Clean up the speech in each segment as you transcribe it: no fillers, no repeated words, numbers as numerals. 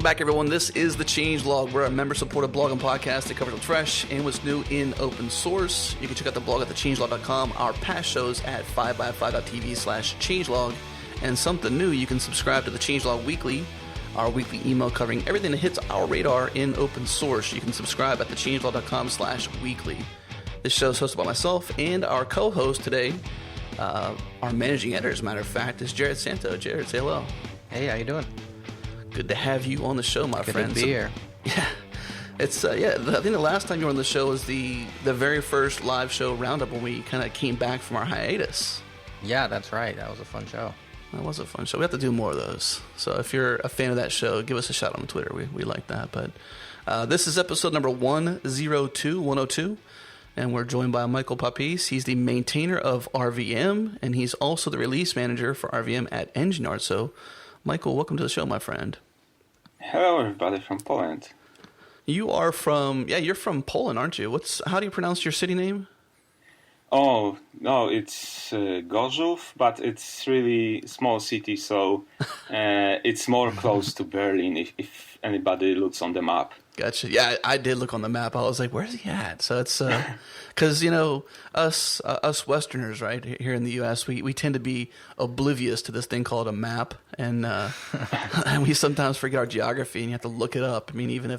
Welcome back, everyone. This is The Changelog. We're a member-supported blog and podcast that covers what's fresh and what's new in open source. You can check out the blog at thechangelog.com, our past shows at 5by5.tv/changelog, and something new, you can subscribe to The Changelog Weekly, our weekly email covering everything that hits our radar in open source. You can subscribe at thechangelog.com/weekly. This show is hosted by myself and our co-host today, our managing editor, as a matter of fact, is Jerod Santo. Jerod, say hello. Hey, how you doing? Good to have you on the show, my friend. Good to be here. Yeah, it's I think the last time you were on the show was the very first live show roundup when we kind of came back from our hiatus. Yeah, that's right. That was a fun show. That was a fun show. We have to do more of those. So if you're a fan of that show, give us a shout on Twitter. We like that. But this is episode number 102, and we're joined by Michal Papis. He's the maintainer of RVM, and he's also the release manager for RVM at EngineYard. So, Michal, welcome to the show, my friend. Hello, everybody from Poland. You are you're from Poland, aren't you? How do you pronounce your city name? Oh, no, it's Gorzów, but it's really small city, so it's more close to Berlin if anybody looks on the map. Gotcha. Yeah, I did look on the map. I was like, where's he at? So it's, because, us Westerners, right, here in the U.S., we tend to be oblivious to this thing called a map, and and we sometimes forget our geography, and you have to look it up. I mean, even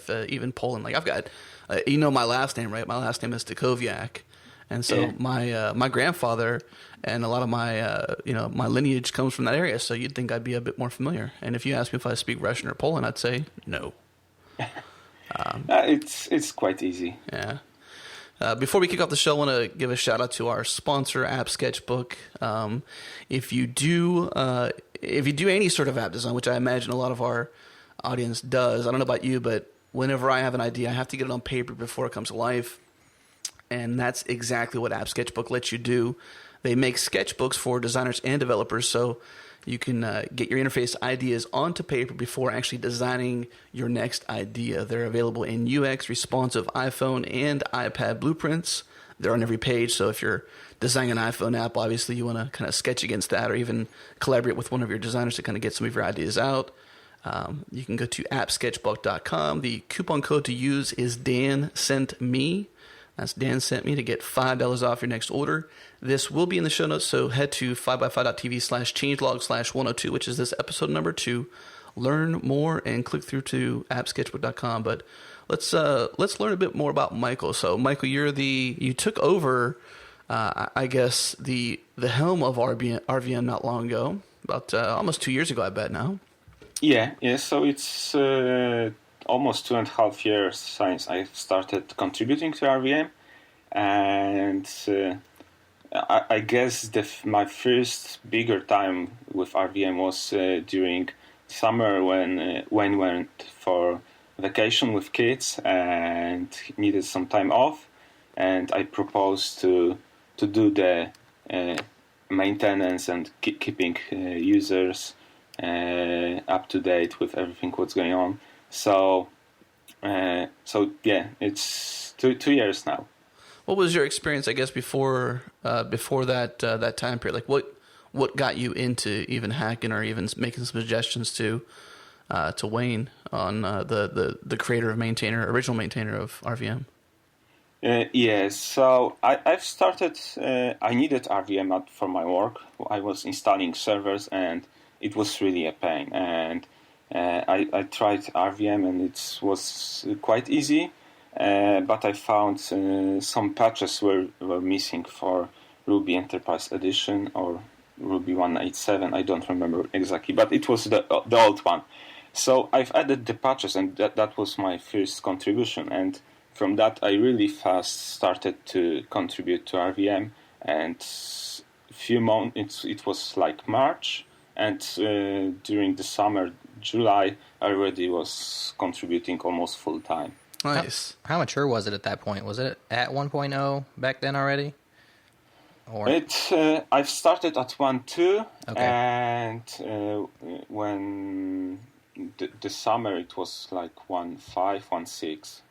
Poland, like I've got, my last name, right? My last name is Stacoviak, and so my grandfather and a lot of my, my lineage comes from that area, so you'd think I'd be a bit more familiar. And if you ask me if I speak Russian or Poland, I'd say no. It's quite easy. Yeah. Before we kick off the show, I want to give a shout out to our sponsor, App Sketchbook. If you do any sort of app design, which I imagine a lot of our audience does, I don't know about you, but whenever I have an idea, I have to get it on paper before it comes to life, and that's exactly what App Sketchbook lets you do. They make sketchbooks for designers and developers, so you can get your interface ideas onto paper before actually designing your next idea. They're available in UX, responsive iPhone and iPad blueprints. They're on every page, so if you're designing an iPhone app, obviously you want to kind of sketch against that or even collaborate with one of your designers to kind of get some of your ideas out. You can go to appsketchbook.com. The coupon code to use is DANSENTME. That's Dan Sent Me to get $5 off your next order. This will be in the show notes, so head to 5by5.tv/changelog/102, which is this episode number, to learn more and click through to appsketchbook.com. But let's learn a bit more about Michal. So, Michal, you took over, I guess, the helm of RVM not long ago, about almost 2 years ago, I bet now. Yeah. So it's almost 2.5 years since I started contributing to RVM, and I guess my first bigger time with RVM was during summer when went for vacation with kids and needed some time off, and I proposed to do the maintenance and keeping users up to date with everything what's going on. So it's 2 years now. What was your experience, I guess, before that time period? Like, what got you into even hacking or even making some suggestions to Wayne on the creator of original maintainer of RVM? Yes. So I've started. I needed RVM for my work. I was installing servers, and it was really a pain. And I tried RVM, and it was quite easy, but I found some patches were missing for Ruby Enterprise Edition or Ruby 187. I don't remember exactly, but it was the old one. So I've added the patches, and that was my first contribution. And from that, I really fast started to contribute to RVM. And few months, it was like March, and during the summer, July, I already was contributing almost full time. Nice. How mature was it at that point? Was it at 1.0 back then already? Or I've started at 1.2, okay. And when the summer it was like 1.5, 1.6.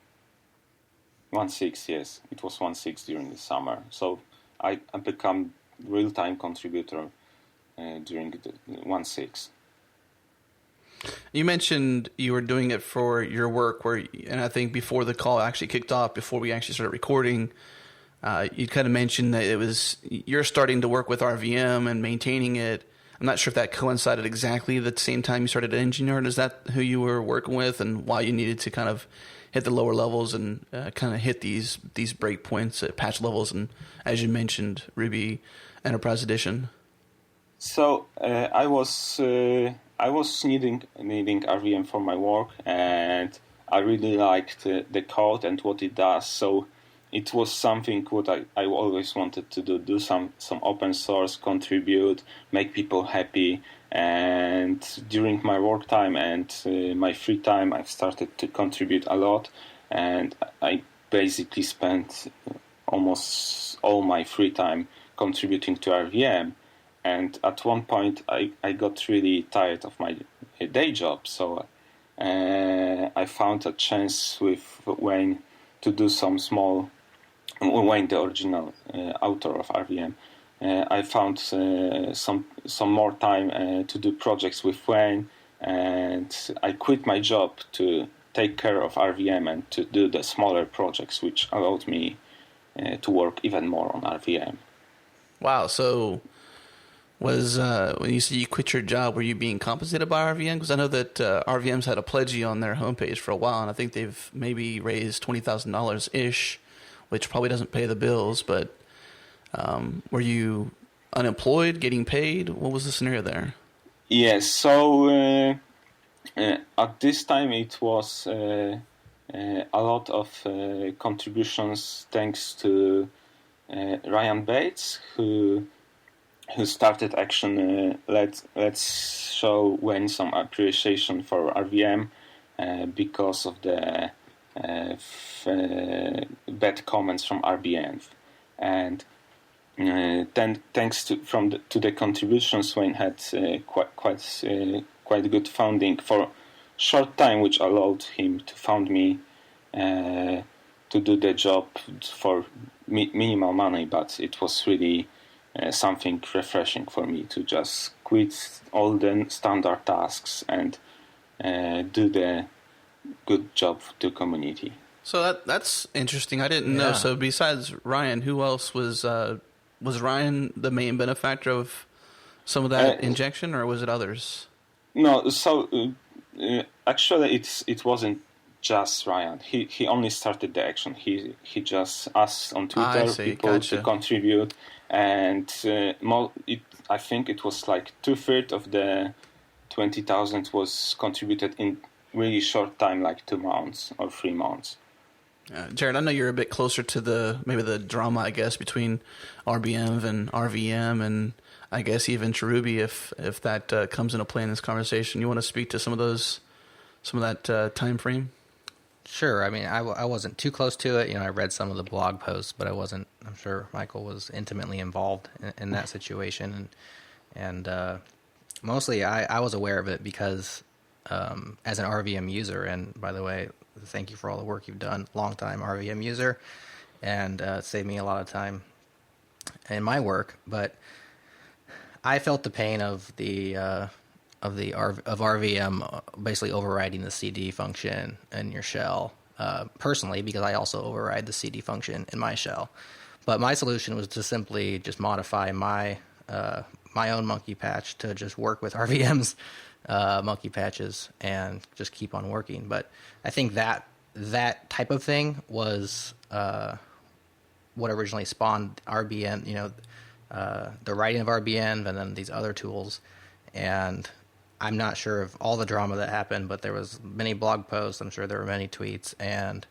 1.6, yes, it was 1.6 during the summer. So I become real-time contributor during the 1.6. You mentioned you were doing it for your work, and I think before the call actually kicked off, before we actually started recording, you kind of mentioned that you're starting to work with RVM and maintaining it. I'm not sure if that coincided exactly the same time you started at Engineer. Is that who you were working with, and why you needed to kind of hit the lower levels and kind of hit these breakpoints at patch levels, and as you mentioned, Ruby Enterprise Edition? So I was needing RVM for my work, and I really liked the code and what it does. So it was something what I always wanted to do some open source, contribute, make people happy. And during my work time and my free time, I've started to contribute a lot, and I basically spent almost all my free time contributing to RVM. And at one point, I got really tired of my day job, so I found a chance with Wayne to do some small. Wayne, the original author of RVM, I found some more time to do projects with Wayne, and I quit my job to take care of RVM and to do the smaller projects, which allowed me to work even more on RVM. Wow, so was when you said you quit your job, were you being compensated by RVM? Because I know that RVM's had a pledgee on their homepage for a while, and I think they've maybe raised $20,000-ish, which probably doesn't pay the bills, but were you unemployed, getting paid? What was the scenario there? Yes, so at this time it was a lot of contributions thanks to Ryan Bates, who started action. Let's show Wayne some appreciation for RVM because of the bad comments from RVM, and then thanks to the contributions, Wayne had quite good funding for short time, which allowed him to fund me to do the job for minimal money, but it was really something refreshing for me to just quit all the standard tasks and do the good job to community. So that's interesting. I didn't know. So besides Ryan, who else was Ryan the main benefactor of some of that injection, or was it others? No, so actually it wasn't just Ryan. He only started the action. He just asked on Twitter people to contribute, and I think it was like 2/3 of the 20,000 was contributed in really short time, like 2 months or 3 months. Jerod, I know you're a bit closer to the drama, I guess, between RBM and RVM, and I guess even Cherubi, if that comes into play in this conversation. You want to speak to some of that time frame? Sure. I mean, I wasn't too close to it. I read some of the blog posts, but I'm sure Michael was intimately involved in that situation, and mostly I was aware of it because as an RVM user, and by the way, thank you for all the work you've done, long-time RVM user, and saved me a lot of time in my work. But I felt the pain of RVM basically overriding the CD function in your shell personally, because I also override the CD function in my shell. But my solution was to simply just modify my own monkey patch to just work with RVM's monkey patches and just keep on working. But I think that type of thing was what originally spawned RBN, the writing of RBN and then these other tools. And I'm not sure of all the drama that happened, but there was many blog posts. I'm sure there were many tweets, and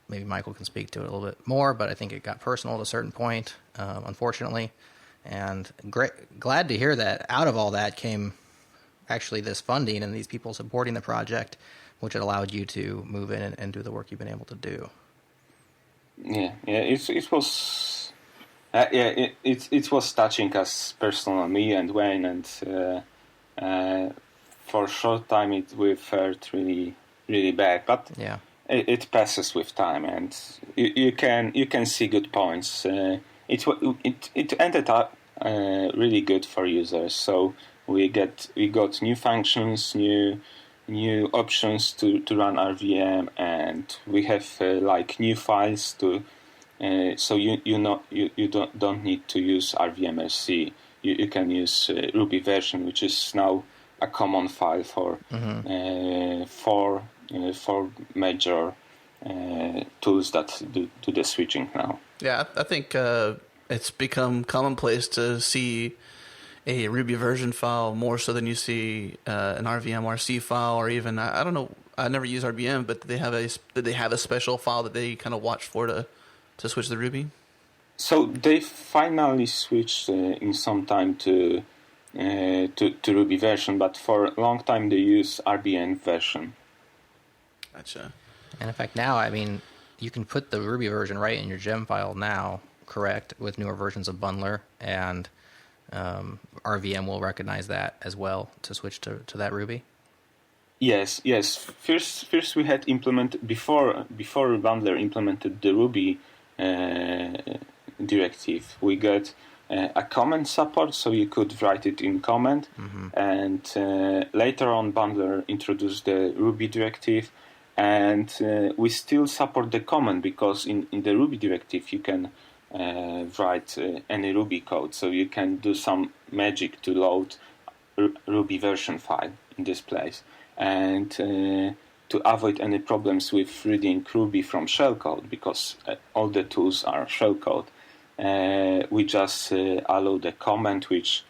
maybe Michael can speak to it a little bit more, but I think it got personal at a certain point, unfortunately. And glad to hear that out of all that came actually this funding and these people supporting the project, which had allowed you to move in and do the work you've been able to do. It was it was touching us personally, me and Wayne, and for a short time we felt really, really bad, but it passes with time, and you can see good points. It ended up really good for users. So we got new functions, new options to run RVM, and we have like new files to. So you don't need to use RVMRC. You can use Ruby version, which is now a common file for four major tools that do the switching now. Yeah, I think it's become commonplace to see a Ruby version file more so than you see an RVM-RC file, or even I don't know. I never use RVM, but did they have a special file that they kind of watch for to switch the Ruby? So they finally switched in some time to Ruby version, but for a long time they use RVM version. Gotcha. And in fact, now, I mean, you can put the Ruby version right in your gem file now, correct, with newer versions of Bundler, and RVM will recognize that as well to switch to that Ruby. Yes. First we had implemented before Bundler implemented the Ruby directive. We got a comment support, so you could write it in comment, and later on Bundler introduced the Ruby directive, and we still support the comment because in the Ruby directive you can write any Ruby code, so you can do some magic to load Ruby version file in this place, and to avoid any problems with reading Ruby from shellcode, because all the tools are shellcode, we just allow the comment which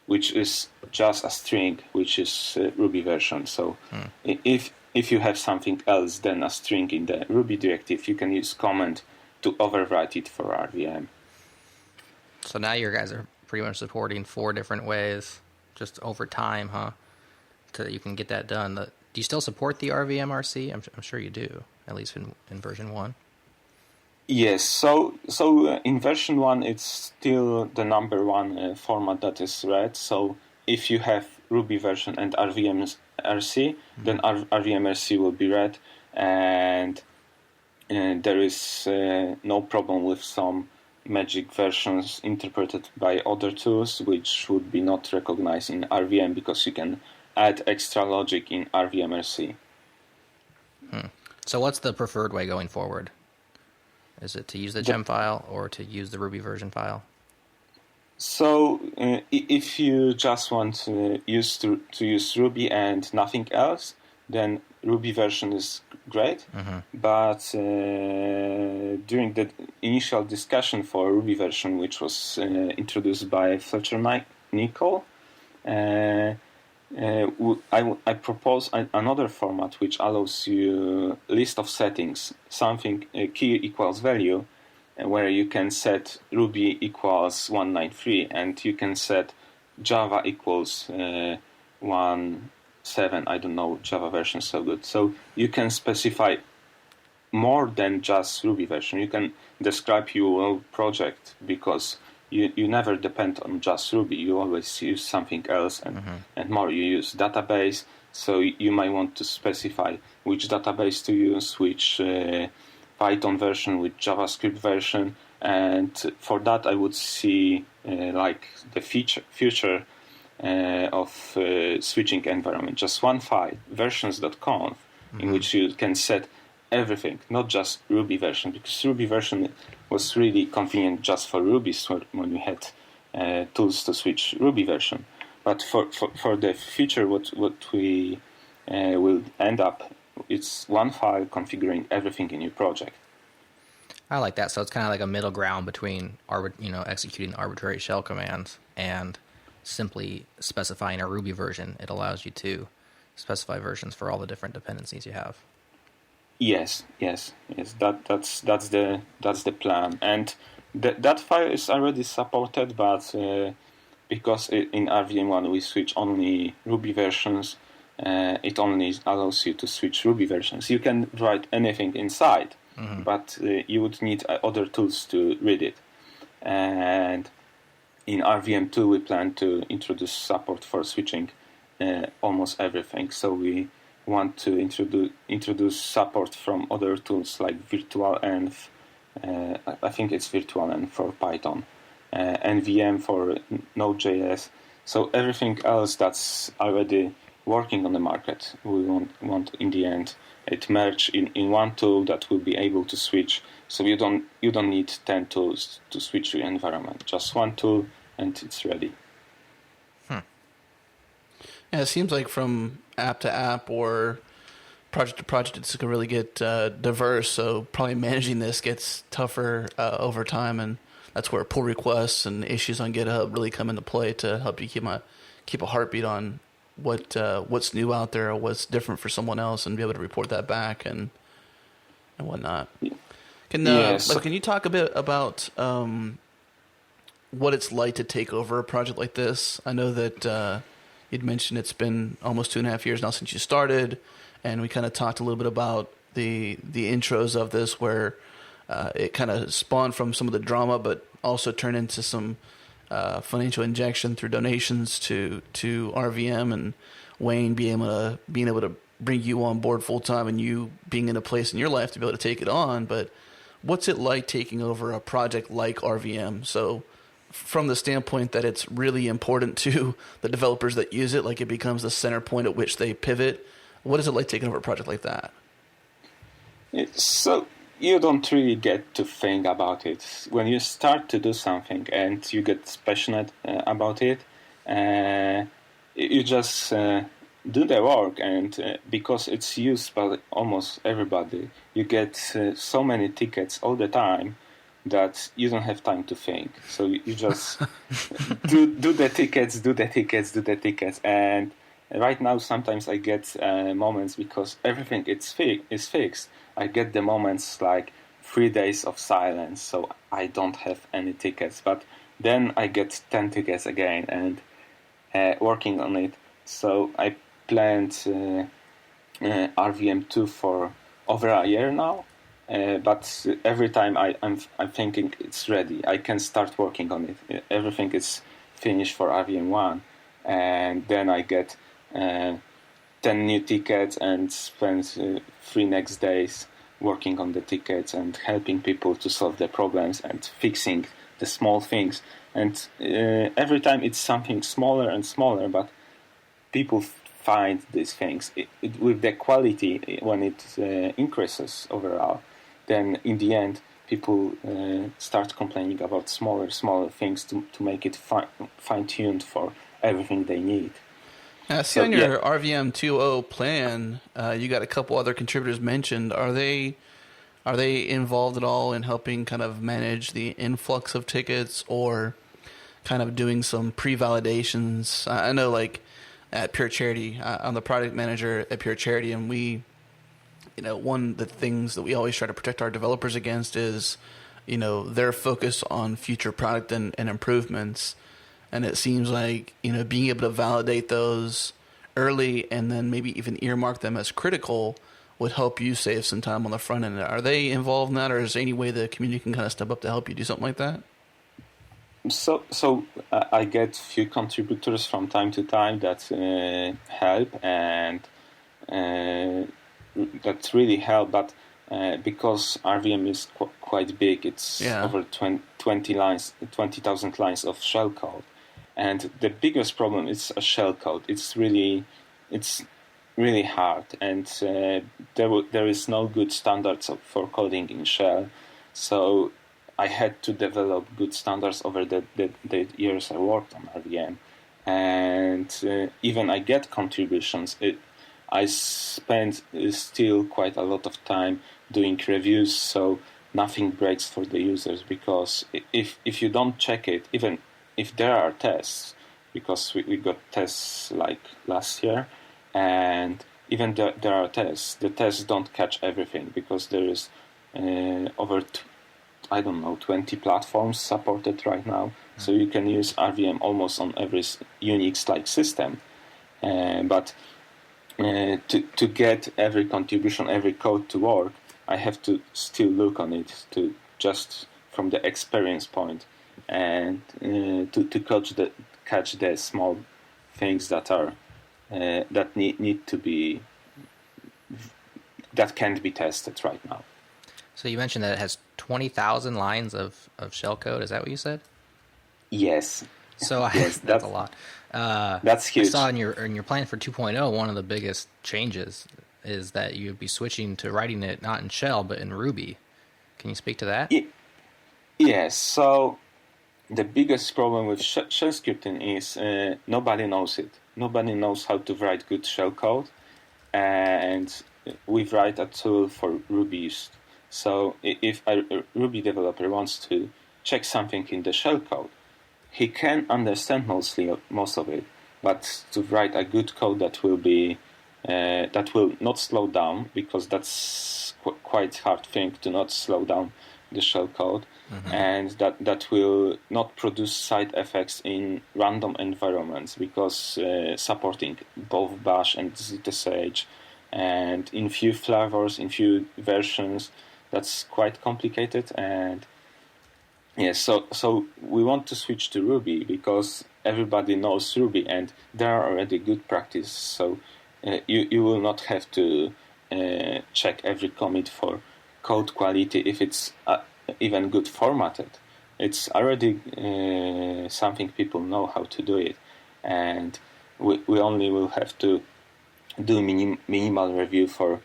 is just a string, which is Ruby version. So if you have something else than a string in the Ruby directive, you can use comment to overwrite it for RVM. So now you guys are pretty much supporting 4 different ways, just over time, huh? So that you can get that done. Do you still support the RVM-RC? I'm sure you do, at least in version 1. Yes, so in version 1 it's still the number one format that is read. So if you have Ruby version and RVM-RC, then RVM-RC will be read, and there is no problem with some magic versions interpreted by other tools which would be not recognized in RVM, because you can add extra logic in RVM-RC. So what's the preferred way going forward? Is it to use the gem file or to use the Ruby version file? So if you just want to use Ruby and nothing else, then Ruby version is great. But during the initial discussion for Ruby version, which was introduced by Fletcher Nicol, I propose another format which allows you list of settings, something key equals value, where you can set Ruby equals 193, and you can set Java equals 1.7. I don't know Java version so good. So you can specify more than just Ruby version. You can describe your project, because you never depend on just Ruby. You always use something else and more. You use database, so you might want to specify which database to use, which Python version, which JavaScript version, and for that I would see like the future of switching environment, just one file, versions.conf, in which you can set everything, not just Ruby version, because Ruby version was really convenient just for Ruby when we had tools to switch Ruby version. But for the future, what we will end up, it's one file configuring everything in your project. I like that. So it's kind of like a middle ground between executing arbitrary shell commands and simply specifying a Ruby version. It allows you to specify versions for all the different dependencies you have. Yes. That's the plan, and that file is already supported, but because in RVM1 we switch only Ruby versions, it only allows you to switch Ruby versions. You can write anything inside, but you would need other tools to read it. And in RVM2 we plan to introduce support for switching almost everything. So we want to introduce support from other tools like virtualenv, I think it's virtualenv for Python, NVM for Node.js. So everything else that's already working on the market, we want in the end it merge in one tool that will be able to switch. So you don't need 10 tools to switch your environment. Just one tool and it's ready. Yeah, it seems like from app to app or project to project, it's going to really get diverse. So probably managing this gets tougher over time, and that's where pull requests and issues on GitHub really come into play to help you keep a heartbeat on what's new out there or what's different for someone else, and be able to report that back and whatnot. Can you talk a bit about what it's like to take over a project like this? I know that you'd mentioned it's been almost 2.5 years now since you started, and we kind of talked a little bit about the intros of this, where it kind of spawned from some of the drama, but also turned into some financial injection through donations to RVM, and Wayne being able to bring you on board full time, and you being in a place in your life to be able to take it on. But what's it like taking over a project like RVM? So from the standpoint that it's really important to the developers that use it, like it becomes the center point at which they pivot, what is it like taking over a project like that? So you don't really get to think about it. When you start to do something and you get passionate about it, you just do the work, and because it's used by almost everybody, you get so many tickets all the time that you don't have time to think. So you just do the tickets, and right now sometimes I get moments, because everything is fixed. I get the moments like 3 days of silence, so I don't have any tickets. But then I get 10 tickets again, and working on it. So I planned RVM2 for over a year now. But every time I'm thinking it's ready, I can start working on it. Everything is finished for RVM1, and then I get 10 new tickets and spend 3 next days working on the tickets and helping people to solve their problems and fixing the small things. And every time it's something smaller and smaller, but people find these things. With the quality, when it increases overall, then in the end, people start complaining about smaller things to make it fine-tuned for everything they need. I see on your RVM 2.0 plan, you got a couple other contributors mentioned. Are they involved at all in helping kind of manage the influx of tickets, or kind of doing some pre-validations? I know, like at Pure Charity, I'm the product manager at Pure Charity, and we, one of the things that we always try to protect our developers against is, their focus on future product and improvements. And it seems like, being able to validate those early and then maybe even earmark them as critical would help you save some time on the front end. Are they involved in that, or is there any way the community can kind of step up to help you do something like that? So I get few contributors from time to time that help, and that really help. But because RVM is quite big, it's over 20,000 lines of shellcode, and the biggest problem is a shellcode. It's really hard, and there is no good standards for coding in shell. So I had to develop good standards over the years I worked on RVM, and even I get contributions. I spend still quite a lot of time doing reviews, so nothing breaks for the users, because if you don't check it, even if there are tests, because we got tests like last year, and even there are tests, the tests don't catch everything, because there is over 20 platforms supported right now, so you can use RVM almost on every Unix-like system, but to get every contribution, every code to work, I have to still look on it to just from the experience point, and to catch the small things that are that need to be, that can't be tested right now. So you mentioned that it has 20,000 lines of shellcode. Is that what you said? Yes. So Yes, that's a lot. That's huge. I saw in your plan for 2.0, one of the biggest changes is that you'd be switching to writing it not in Shell but in Ruby. Can you speak to that? Yes. So the biggest problem with shell scripting is nobody knows it. Nobody knows how to write good shell code, and we write a tool for Rubyist. So if a Ruby developer wants to check something in the shell code, he can understand most of it, but to write a good code that will not slow down, because that's quite hard thing to not slow down the shell code, and that will not produce side effects in random environments, because supporting both Bash and ZSH, and in few flavors, in few versions, that's quite complicated. And yes, so we want to switch to Ruby because everybody knows Ruby and there are already good practice. So you will not have to check every commit for code quality if it's even good formatted. It's already something people know how to do it, and we only will have to do minimal review for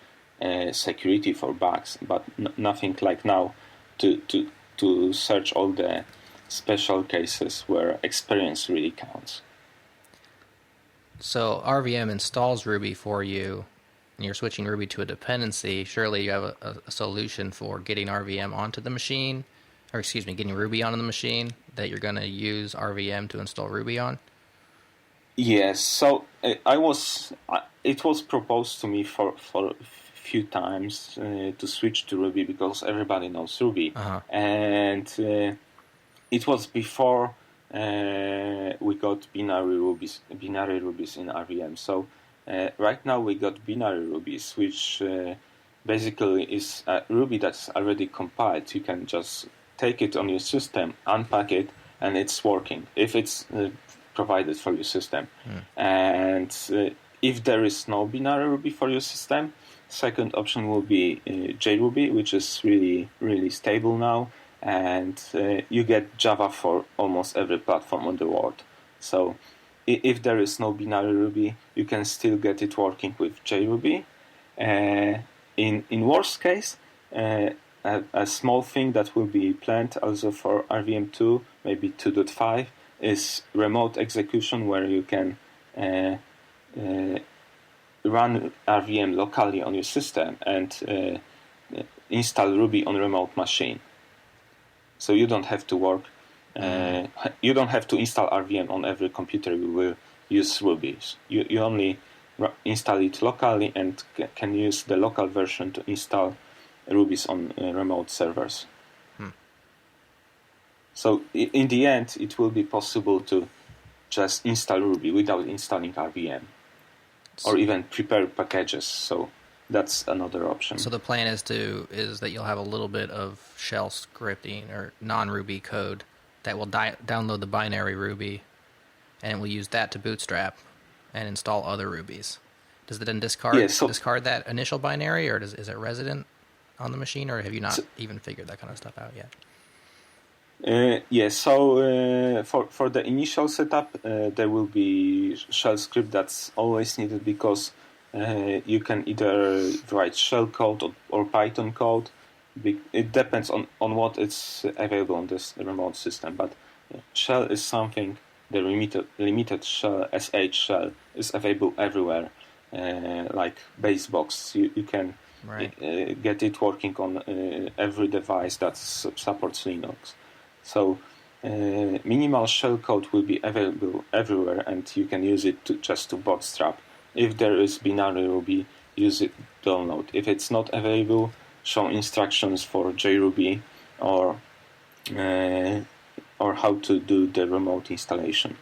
security, for bugs, but nothing like now to search all the special cases where experience really counts. So RVM installs Ruby for you, and you're switching Ruby to a dependency. Surely you have a solution for getting RVM onto the machine, or excuse me, getting Ruby onto the machine that you're going to use RVM to install Ruby on? Yes, so it was proposed to me for a few times to switch to Ruby because everybody knows Ruby, and it was before we got binary rubies in RVM. So right now we got binary rubies, which basically is a Ruby that's already compiled. You can just take it on your system, unpack it, and it's working if it's provided for your system. And if there is no binary Ruby for your system, second option will be JRuby, which is really, really stable now, and you get Java for almost every platform on the world. So if there is no binary Ruby, you can still get it working with JRuby. In worst case, a small thing that will be planned also for RVM2, maybe 2.5, is remote execution, where you can run RVM locally on your system and install Ruby on a remote machine. So you don't have to work. You don't have to install RVM on every computer you will use Ruby. You only install it locally and can use the local version to install Rubies on remote servers. So in the end, it will be possible to just install Ruby without installing RVM, or even prepare packages. So that's another option. So the plan is that you'll have a little bit of shell scripting or non-Ruby code that will download the binary Ruby, and we'll use that to bootstrap and install other Rubies. Does it then discard that initial binary, or is it resident on the machine, or have you not even figured that kind of stuff out yet? Yes, so for the initial setup, there will be shell script that's always needed, because you can either write shell code or Python code. It depends on what is available on this remote system, but shell is something, the limited shell, SH shell, is available everywhere, like Basebox. You can get it working on every device that supports Linux. So minimal shell code will be available everywhere, and you can use it to bootstrap. If there is binary Ruby, use it, download. If it's not available, show instructions for JRuby or how to do the remote installation.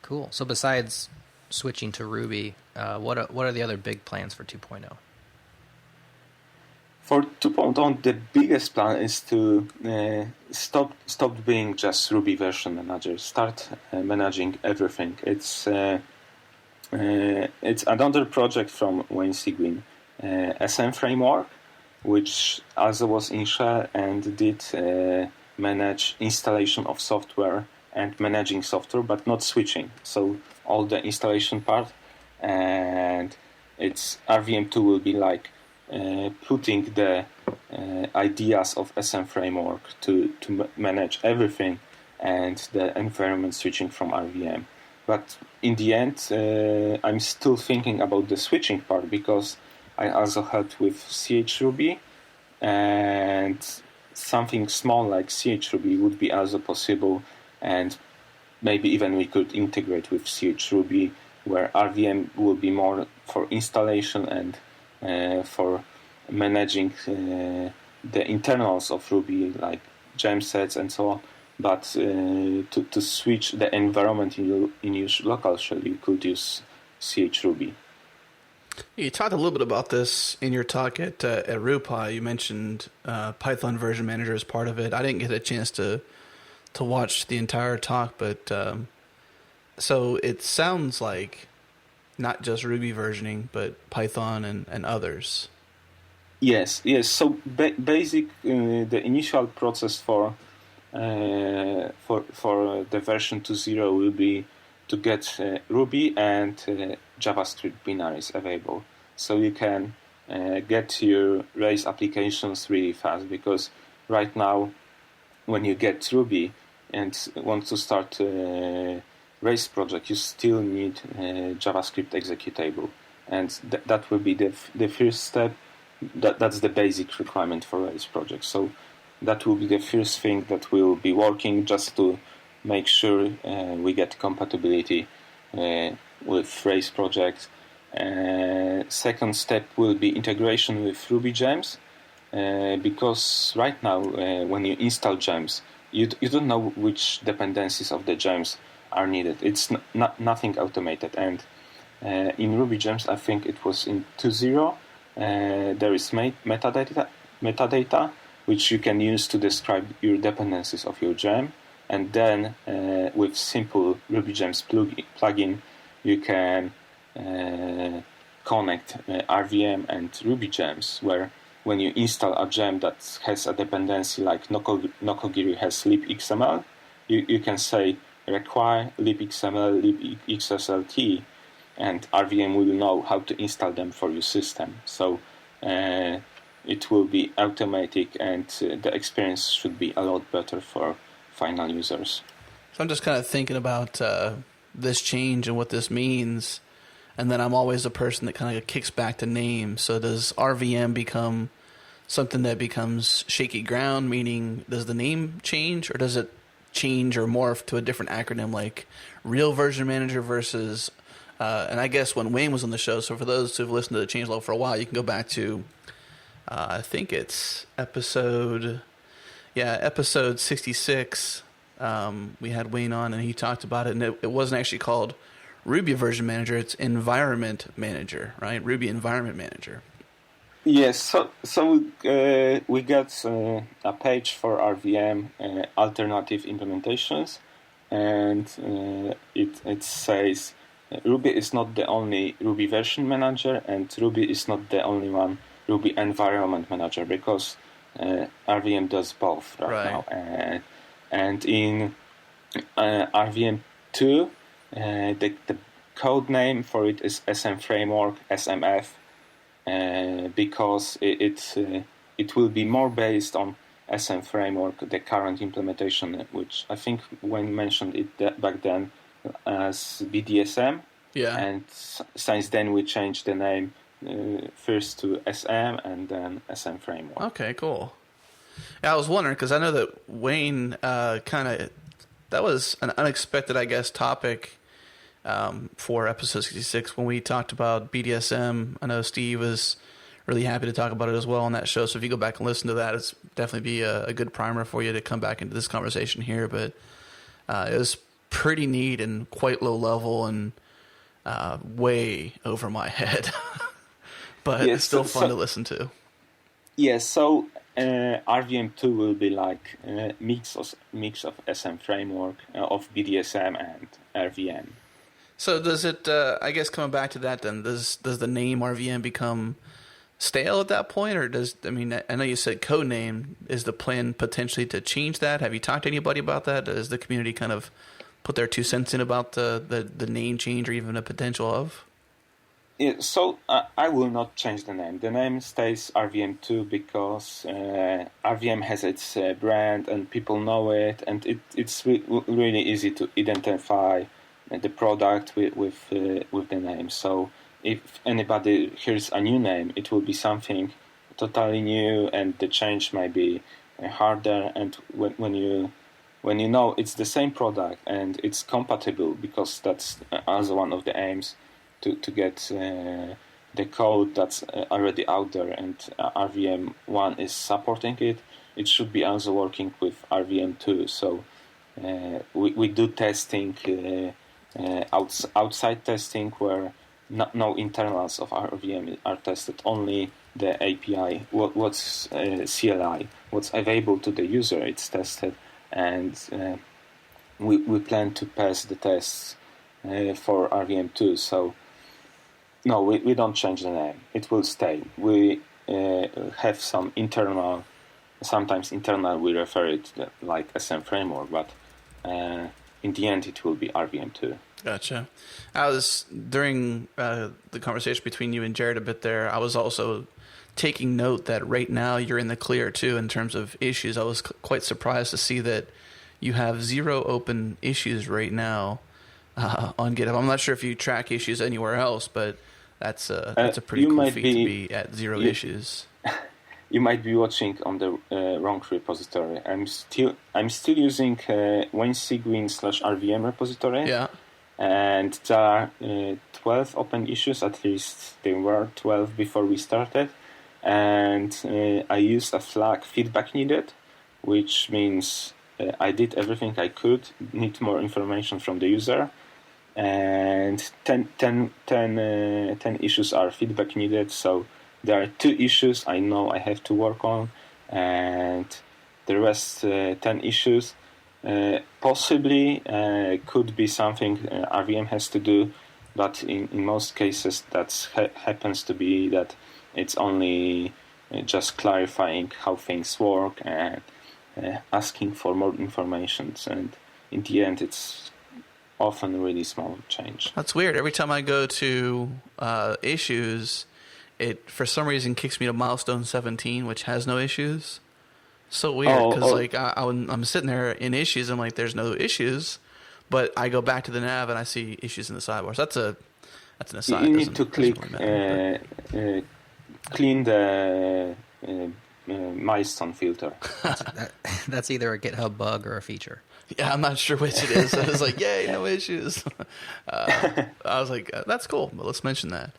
Cool. So besides switching to Ruby, what are the other big plans for 2.0? For 2.0, the biggest plan is to stop being just Ruby version manager. Start managing everything. It's another project from Wayne Seguin, SM Framework, which also was in Shell and did manage installation of software and managing software, but not switching. So all the installation part, and it's RVM2 will be like putting the ideas of SM framework to manage everything and the environment switching from RVM. But in the end, I'm still thinking about the switching part, because I also helped with CHRuby, and something small like CHRuby would be also possible, and maybe even we could integrate with CHRuby, where RVM will be more for installation and for managing the internals of Ruby, like gem sets and so on. But to switch the environment in your local shell, you could use CHRuby. You talked a little bit about this in your talk at RuPy. You mentioned Python version manager as part of it. I didn't get a chance to watch the entire talk, but so it sounds like not just Ruby versioning, but Python and others. Yes. So basic the initial process for the version 2.0 will be to get Ruby and JavaScript binaries available, so you can get your Rails applications really fast. Because right now, when you get Ruby and want to start Rails project, you still need JavaScript executable, and that will be the first step. That's the basic requirement for Rails project. So that will be the first thing that will be working, just to make sure we get compatibility with Rails project. Second step will be integration with Ruby gems, because right now when you install gems, you don't know which dependencies of the gems are needed. It's nothing automated, and in Ruby gems, I think it was in 2.0, there is metadata which you can use to describe your dependencies of your gem, and then with simple Ruby gems plugin you can connect RVM and Ruby gems, where when you install a gem that has a dependency like Nokogiri has libxml, you can say require libxml, libxslt, and RVM will know how to install them for your system. So it will be automatic, and the experience should be a lot better for final users. So I'm just kind of thinking about this change and what this means, and then I'm always a person that kind of kicks back to name. So does RVM become something that becomes shaky ground, meaning does the name change, or does it change or morph to a different acronym like Real Version Manager versus and I guess when Wayne was on the show, so for those who've listened to the changelog for a while, you can go back to I think it's episode 66. We had Wayne on, and he talked about it, and it wasn't actually called Ruby Version Manager, it's Environment Manager, right? Ruby Environment Manager. Yes, so we got a page for RVM alternative implementations, and it says Ruby is not the only Ruby version manager, and Ruby is not the only one Ruby environment manager, because RVM does both right now. And in RVM2, the code name for it is SM Framework, SMF, because it will be more based on SM Framework, the current implementation, which I think when mentioned it back then as BDSM. Yeah. And since then we changed the name first to SM and then SM Framework. Okay, cool. Yeah, I was wondering, because I know that Wayne that was an unexpected, I guess, topic for episode 66 when we talked about BDSM. I know Steve was really happy to talk about it as well on that show, so if you go back and listen to that, it's definitely be a good primer for you to come back into this conversation here. But it was pretty neat and quite low level and way over my head. But it's still fun to listen to. Yes, so RVM2 will be like a mix of SM Framework, of BDSM and RVM. So does it, I guess coming back to that then, does the name RVM become stale at that point, or I know you said code name. Is the plan potentially to change that? Have you talked to anybody about that? Does the community kind of put their 2 cents in about the name change or even a potential of? Yeah, so I will not change the name. The name stays RVM2 because RVM has its brand and people know it, and it's really easy to identify the product with the name. So if anybody hears a new name, it will be something totally new, and the change might be harder. And when you know it's the same product and it's compatible, because that's also one of the aims, to get the code that's already out there, and RVM1 is supporting it. It should be also working with RVM2. So we do testing, outside testing, where no internals of RVM are tested, only the API, what's CLI, what's available to the user, it's tested, and we plan to pass the tests for RVM2. So no, we don't change the name. It will stay. We have some internal, sometimes internal, we refer it like SM framework, but in the end it will be RVM2. Gotcha. I was, during the conversation between you and Jerod a bit there, I was also taking note that right now you're in the clear too in terms of issues. I was quite surprised to see that you have 0 open issues right now on GitHub. I'm not sure if you track issues anywhere else, but that's a pretty cool feat to be at 0 issues. You might be watching on the wrong repository. I'm still using WayneSeagreen/RVM repository. Yeah. And there are 12 open issues, at least there were 12 before we started. And I used a flag feedback needed, which means I did everything I could, need more information from the user. And 10 issues are feedback needed, so there are 2 issues I know I have to work on, and the rest 10 issues possibly could be something RVM has to do, but in most cases that happens to be that it's only just clarifying how things work and asking for more information, and in the end it's often a really small change. That's weird. Every time I go to issues, it for some reason kicks me to milestone 17, which has no issues. So weird, because I'm sitting there in issues, I'm like, there's no issues, but I go back to the nav and I see issues in the sidebars. That's an aside. You need to click clean the milestone filter. That's either a GitHub bug or a feature. Yeah, I'm not sure which it is. I was like, yay, no issues. I was like, that's cool, but let's mention that.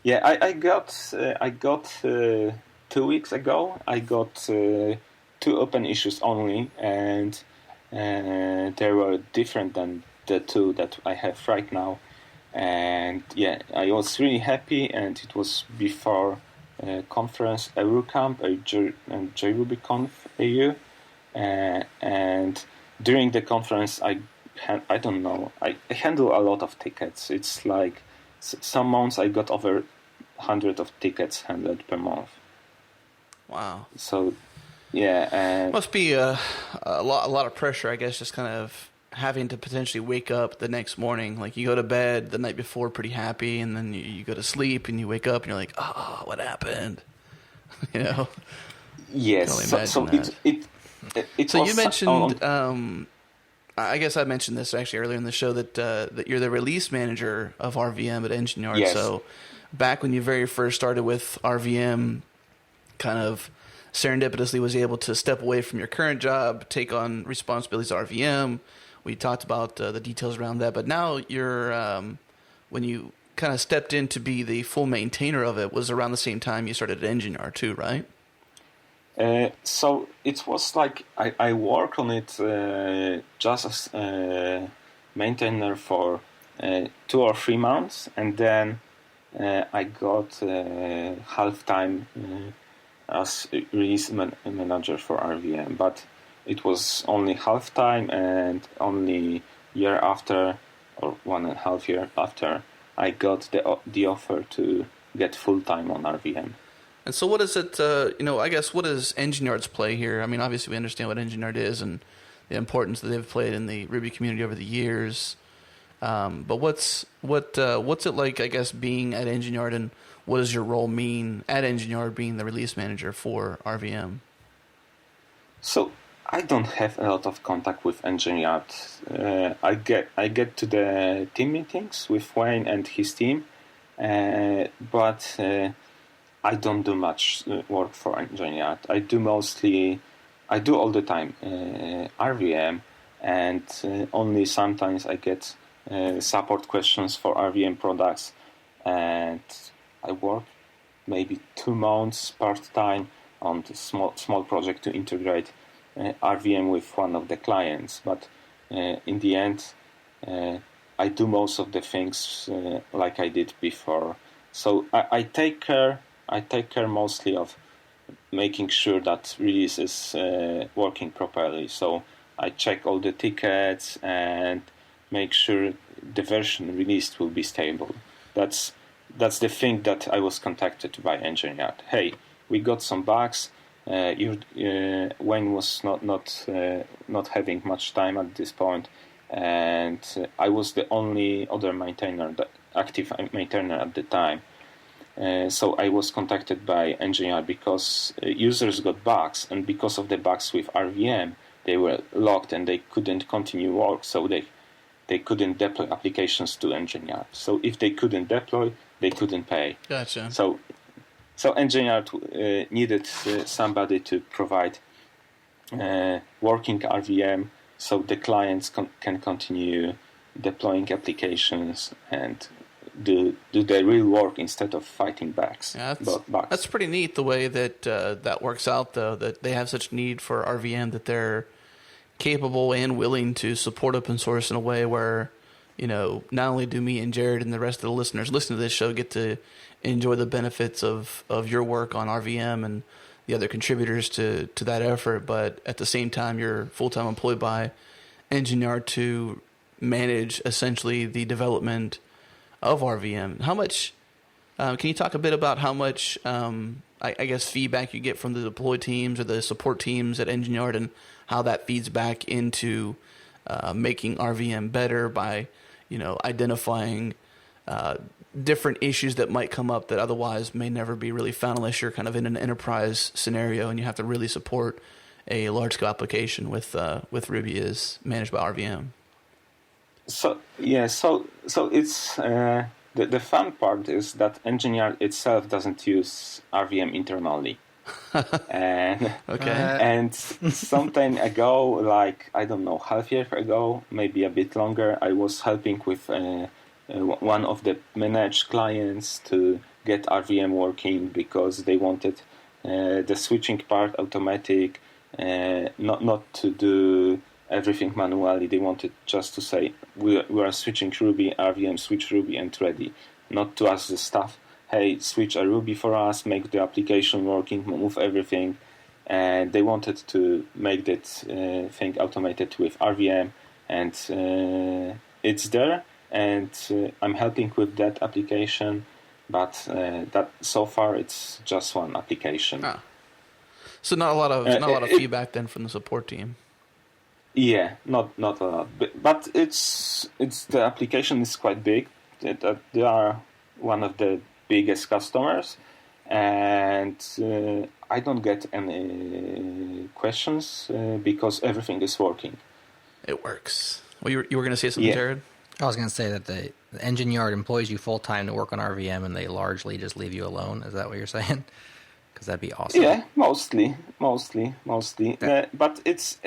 Yeah, I got 2 weeks ago, I got 2 open issues only, and they were different than the 2 that I have right now. And yeah, I was really happy, and it was before conference EuroCamp and JRubyConf EU. And during the conference, I handle a lot of tickets. It's like some months I got over 100 of tickets handled per month. Wow. So, yeah. And must be a lot of pressure, I guess, just kind of having to potentially wake up the next morning. Like, you go to bed the night before pretty happy, and then you go to sleep, and you wake up, and you're like, oh, what happened? You know? Yes. So you mentioned, I guess I mentioned this actually earlier in the show, that you're the release manager of RVM at Engine Yard. Yes. So back when you very first started with RVM, kind of serendipitously was able to step away from your current job, take on responsibilities at RVM. We talked about the details around that, but now you're when you kind of stepped in to be the full maintainer of it was around the same time you started at Engine Yard too, right? So it was like I worked on it just as maintainer for 2 or 3 months, and then I got half-time as release manager for RVM, but it was only half-time, and only year after, or 1.5 years after, I got the offer to get full-time on RVM. And so what is it, I guess, what does Engineard's play here? I mean, obviously we understand what Engineard is and the importance that they've played in the Ruby community over the years. But what's it like, I guess, being at Engineard, and what does your role mean at Engineard being the release manager for RVM? So I don't have a lot of contact with Engineard. I get to the team meetings with Wayne and his team, but I don't do much work for Engineard. I do all the time RVM, and only sometimes I get support questions for RVM products, and I work maybe 2 months part-time on the small project to integrate RVM with one of the clients. But in the end, I do most of the things like I did before. So I take care mostly of making sure that release is working properly. So I check all the tickets and make sure the version released will be stable. That's the thing that I was contacted by Engineard. Hey, we got some bugs. Wayne was not having much time at this point, and I was the only other active maintainer at the time. So I was contacted by Engineard because users got bugs, and because of the bugs with RVM, they were locked and they couldn't continue work, so they couldn't deploy applications to Engineard. So if they couldn't deploy, they couldn't pay. Gotcha. So Engineard needed somebody to provide working RVM so the clients can continue deploying applications and do the real work instead of fighting bugs. Yeah, that's pretty neat the way that that works out, though, that they have such need for RVM that they're capable and willing to support open source in a way where, not only do me and Jerod and the rest of the listeners listening to this show get to enjoy the benefits of your work on RVM and the other contributors to that effort, but at the same time, you're full-time employed by Engineard to manage essentially the development of RVM. How much, can you talk a bit about how much, I guess, feedback you get from the deploy teams or the support teams at Engineard, and how that feeds back into making RVM better by, identifying different issues that might come up that otherwise may never be really found unless you're kind of in an enterprise scenario and you have to really support a large-scale application with Ruby is managed by RVM. So it's the fun part is that Engineard itself doesn't use RVM internally. And and some time ago, like I don't know, half year ago, maybe a bit longer, I was helping with one of the managed clients to get RVM working because they wanted the switching part automatic, not to do everything manually. They wanted just to say we are switching Ruby, RVM switch Ruby and ready, not to ask the staff, hey, switch a Ruby for us, make the application working, move everything. And they wanted to make that thing automated with RVM, and it's there, and I'm helping with that application, but that so far it's just one application. Ah. So not a lot of feedback then from the support team. Yeah, not a lot, but it's the application is quite big. They are one of the biggest customers, and I don't get any questions because everything is working. It works. Well, you were going to say something, Yeah. Jerod? I was going to say that the Engineard employs you full-time to work on RVM, and they largely just leave you alone. Is that what you're saying? Because that'd be awesome. Yeah, mostly. But it's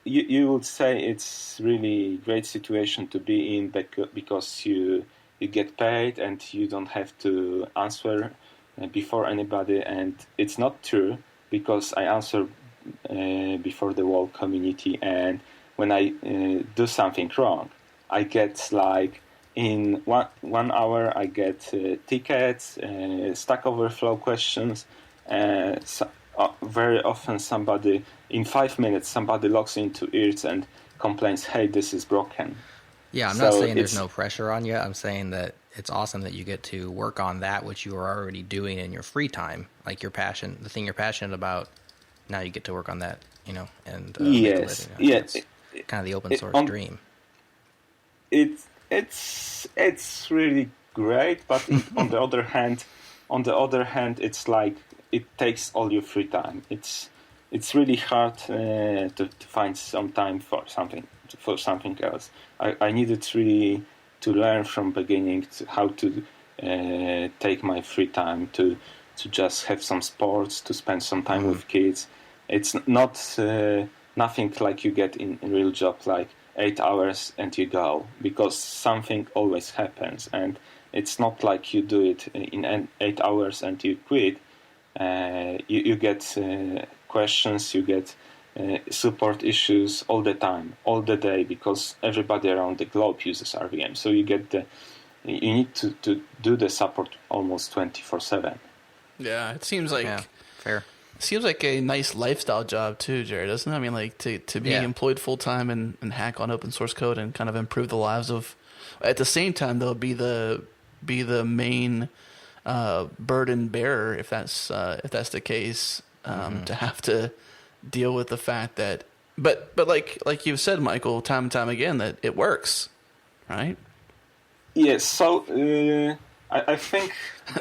you would say it's really great situation to be in because you get paid and you don't have to answer before anybody, and it's not true because I answer before the whole community, and when I do something wrong, I get like in one hour I get tickets, Stack Overflow questions. Very often in 5 minutes somebody logs into IRTS and complains, hey, this is broken. Yeah, I'm not saying there's no pressure on you. I'm saying that it's awesome that you get to work on that which you are already doing in your free time, like your passion, the thing you're passionate about. Now you get to work on that, and make a living. It's kind of the open source dream. It's really great, but on the other hand, it's like it takes all your free time. It's really hard to find some time for something else. I needed really to learn from beginning how to take my free time to just have some sports, to spend some time with kids. It's not nothing like you get in real job, like 8 hours and you go, because something always happens, and it's not like you do it in 8 hours and you quit. You get questions, you get support issues all the time, all the day, because everybody around the globe uses RVM. So you need to do the support almost 24/7. Yeah, it seems like fair. It seems like a nice lifestyle job too, Jerod, doesn't it? I mean, like to be employed full time and hack on open source code and kind of improve the lives of. At the same time, though, be the main burden bearer if that's the case. To have to deal with the fact that, but like you've said, Michael, time and time again, that it works, right? Yes. So I think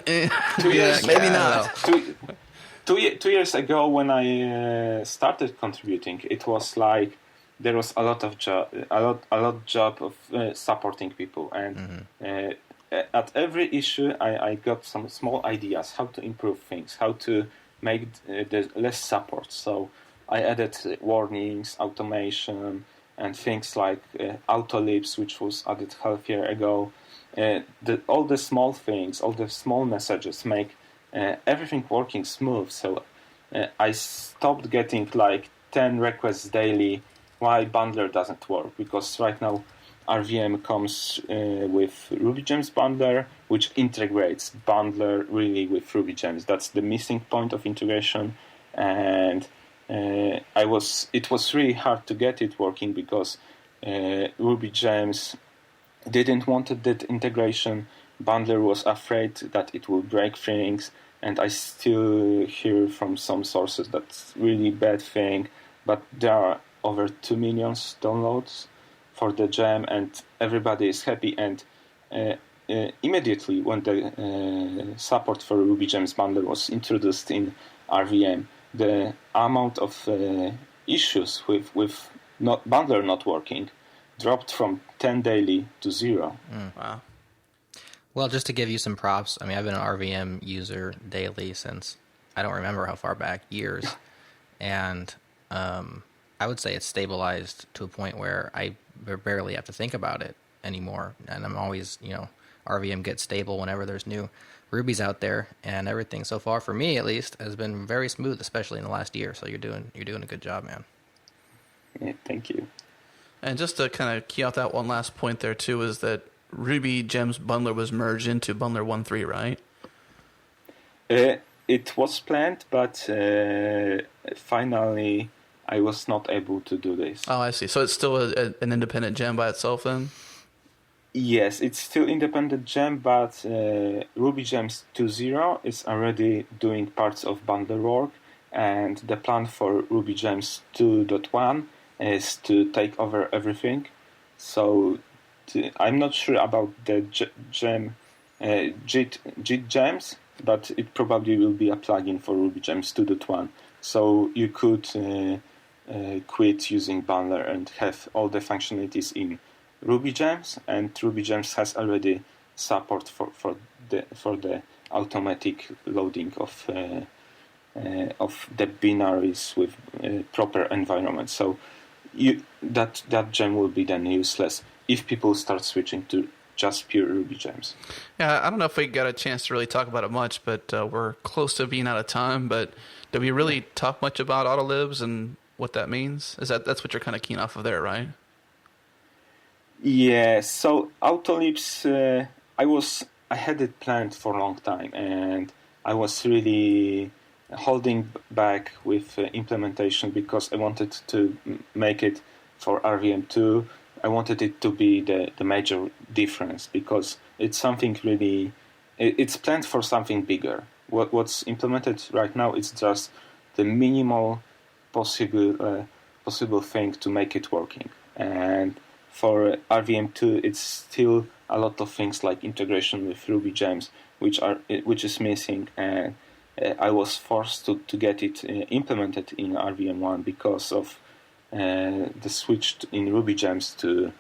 2 years, maybe not. 2 years ago, when I started contributing, it was like there was a lot of job of supporting people, and at every issue, I got some small ideas how to improve things, how to make the less support. So I added warnings, automation, and things like auto libs, which was added half year ago. All the small things, all the small messages make everything working smooth. So I stopped getting like 10 requests daily why bundler doesn't work, because right now RVM comes with RubyGems bundler, which integrates bundler really with RubyGems. That's the missing point of integration, and it was really hard to get it working because RubyGems didn't want that integration. Bundler was afraid that it will break things, and I still hear from some sources that's really bad thing. But there are over 2 million downloads for the gem, and everybody is happy. And immediately when the support for RubyGems bundler was introduced in RVM, the amount of issues with bundler not working dropped from 10 daily to 0. Wow. Well, just to give you some props, I mean, I've been an RVM user daily since, I don't remember how far back, years. And I would say it's stabilized to a point where I barely have to think about it anymore. And I'm always, RVM gets stable whenever there's new Rubies out there. And everything so far, for me at least, has been very smooth, especially in the last year. So you're doing a good job, man. Yeah, thank you. And just to kind of key out that one last point there too, is that RubyGems bundler was merged into bundler 1.3, right? It was planned, but finally I was not able to do this. Oh, I see. So it's still an independent gem by itself then? Yes, it's still independent gem, but RubyGems 2.0 is already doing parts of bundler work, and the plan for RubyGems 2.1 is to take over everything. So I'm not sure about the JIT gems, but it probably will be a plugin for RubyGems 2.1. So you could quit using bundler and have all the functionalities in RubyGems, and RubyGems has already support for the automatic loading of the binaries with proper environment. So that gem will be then useless if people start switching to just pure RubyGems. Yeah, I don't know if we got a chance to really talk about it much, but we're close to being out of time. But did we really talk much about autolibs and what that means? That's what you're kind of keen off of there, right? Yeah. So autolibs, I had it planned for a long time, and I was really holding back with implementation because I wanted to make it for RVM2 I wanted it to be the major difference, because it's something really, it's planned for something bigger. What's implemented right now is just the minimal possible thing to make it working. And for RVM2, it's still a lot of things like integration with Ruby gems, which is missing, and I was forced to get it implemented in RVM1 because of the switch in Ruby gems to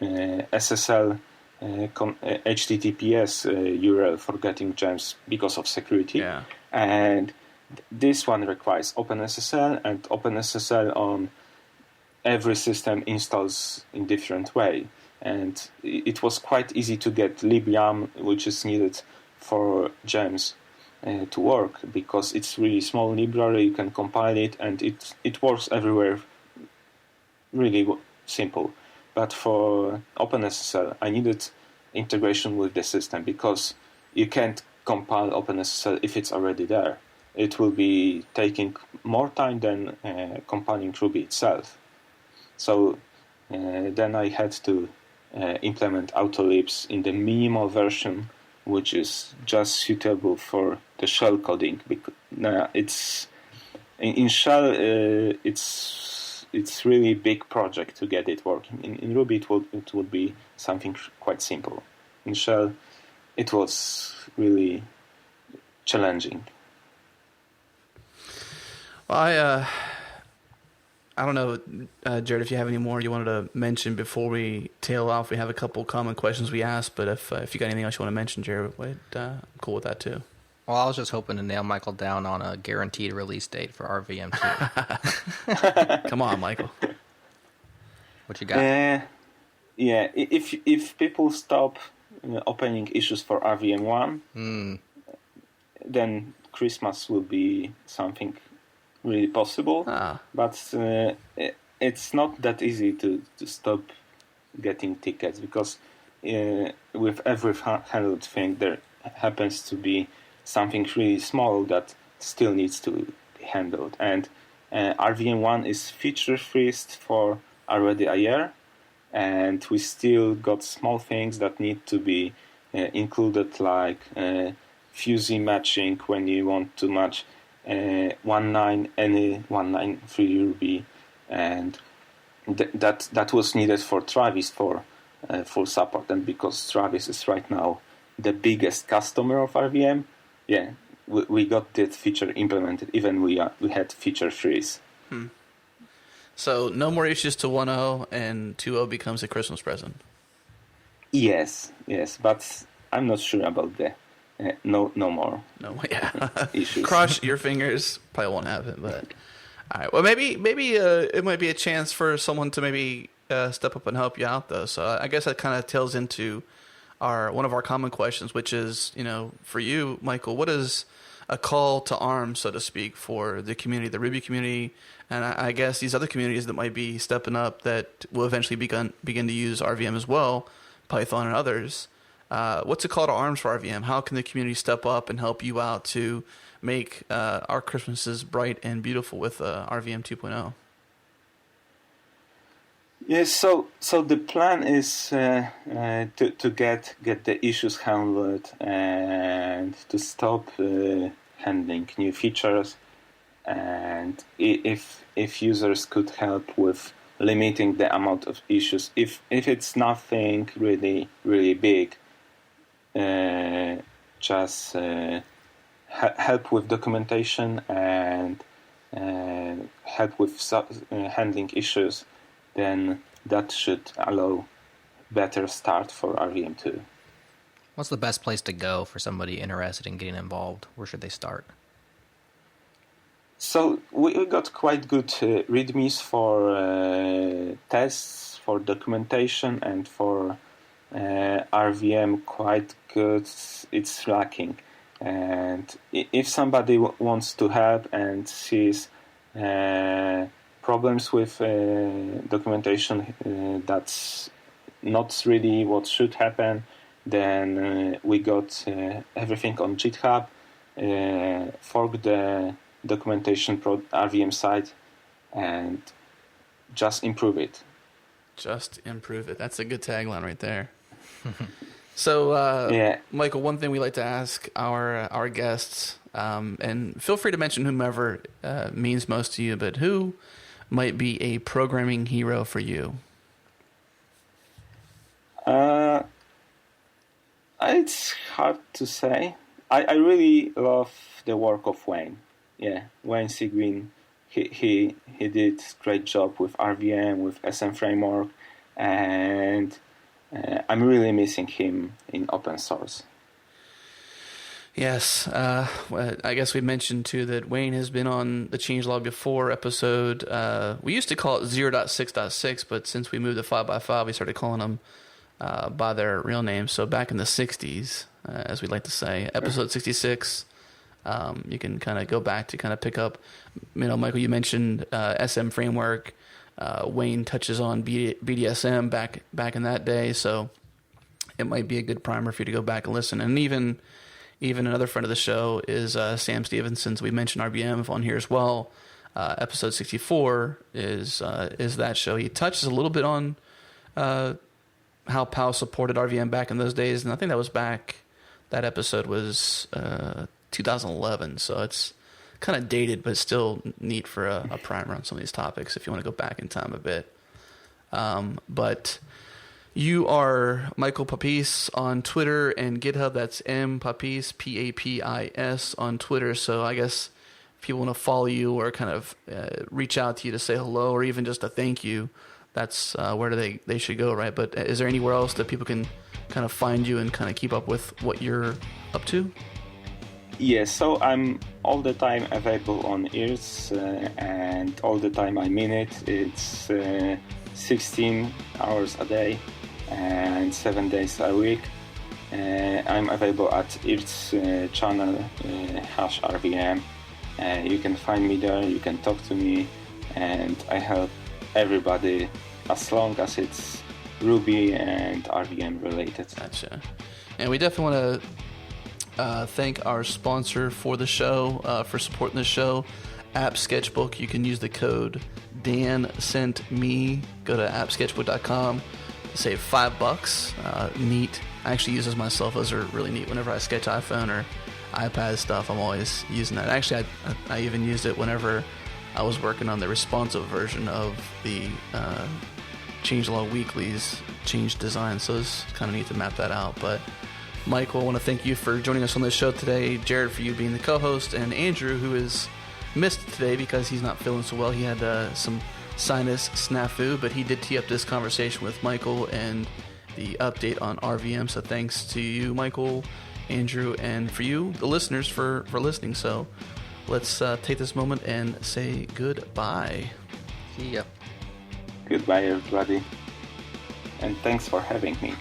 SSL HTTPS URL for getting gems because of security. Yeah. And this one requires OpenSSL, and OpenSSL on every system installs in different way. And it was quite easy to get libyam, which is needed for gems to work, because it's really small library. You can compile it, and it works everywhere. Really simple. But for OpenSSL, I needed integration with the system, because you can't compile OpenSSL if it's already there. It will be taking more time than compiling Ruby itself. So then I had to implement autolibs in the minimal version, which is just suitable for the shell coding. Because it's in shell, it's really big project to get it working. In Ruby, it would be something quite simple. In shell, it was really challenging. Well, I don't know, Jerod, if you have any more you wanted to mention before we tail off. We have a couple common questions we asked, but if you got anything else you want to mention, Jerod, I'm cool with that too. Well, I was just hoping to nail Michael down on a guaranteed release date for RVM2. Come on, Michael. What you got? Yeah, if people stop opening issues for RVM1, then Christmas will be something really possible. But it's not that easy to stop getting tickets, because with every handled thing there happens to be something really small that still needs to be handled. And RVM1 is feature freezed for already a year, and we still got small things that need to be included, like fuzzy matching when you want to match 1.9 any 1.9.3 Ruby, and that was needed for Travis for full support. And because Travis is right now the biggest customer of RVM, we got that feature implemented, even we had feature freeze. So no more issues to 1.0, and 2.0 becomes a Christmas present. Yes, but I'm not sure about the no more. No, yeah. Issues. Cross your fingers. Probably won't happen, but all right. Well, maybe it might be a chance for someone to maybe step up and help you out, though. So I guess that kind of tails into one of our common questions, which is, for you, Michael, what is a call to arms, so to speak, for the community, the Ruby community, and I guess these other communities that might be stepping up that will eventually begin to use RVM as well, Python and others. What's a call to arms for RVM? How can the community step up and help you out to make our Christmases bright and beautiful with RVM 2.0? Yes, so the plan is to get the issues handled and to stop handling new features, and if users could help with limiting the amount of issues, if it's nothing really big, just help with documentation and help with handling issues, then that should allow better start for RVM2. What's the best place to go for somebody interested in getting involved? Where should they start? So we got quite good readmes for tests, for documentation, and for RVM quite good. It's lacking. And if somebody wants to help and sees problems with documentation that's not really what should happen, then we got everything on GitHub, fork the documentation RVM site, and just improve it. Just improve it. That's a good tagline right there. So, Michael, one thing we like to ask our guests, and feel free to mention whomever means most to you, but who might be a programming hero for you? It's hard to say. I really love the work of Wayne. Yeah, Wayne Sigwin. He did a great job with RVM, with SM Framework, and I'm really missing him in open source. Yes, I guess we mentioned too that Wayne has been on the changelog before episode. We used to call it 0.6.6, but since we moved to 5x5, we started calling them by their real names. So back in the 60s, as we'd like to say, episode 66. You can kind of go back to kind of pick up. Michael, you mentioned SM Framework. Wayne touches on BDSM back in that day, so it might be a good primer for you to go back and listen. And even another friend of the show is Sam Stevenson's. We mentioned RVM on here as well. Episode 64 is that show. He touches a little bit on how PAL supported RVM back in those days, and I think that episode was 2011, so it's kind of dated, but still neat for a primer on some of these topics if you want to go back in time a bit. But you are Michal Papis on Twitter and GitHub. That's M Papis, Papis on Twitter. So I guess if people want to follow you or kind of reach out to you to say hello or even just a thank you, that's where they should go, right? But is there anywhere else that people can kind of find you and kind of keep up with what you're up to? Yes, so I'm all the time available on ears, and all the time I mean it. It's 16 hours a day and 7 days a week. I'm available at ears channel #RVM. You can find me there, you can talk to me, and I help everybody as long as it's Ruby and RVM related. Gotcha. And we definitely want to thank our sponsor for the show, for supporting the show, App Sketchbook. You can use the code DANSENTME. Go to appsketchbook.com, save $5. Neat. I actually use those myself. Those are really neat. Whenever I sketch iPhone or iPad stuff, I'm always using that. Actually, I even used it whenever I was working on the responsive version of the Changelog Weekly's change design. So it's kind of neat to map that out. But Michael, I want to thank you for joining us on this show today. Jerod, for you being the co-host, and Andrew, who is missed today because he's not feeling so well. He had some sinus snafu, but he did tee up this conversation with Michael and the update on RVM. So thanks to you, Michael, Andrew, and for you, the listeners, for listening. So let's take this moment and say goodbye. See ya. Goodbye, everybody. And thanks for having me.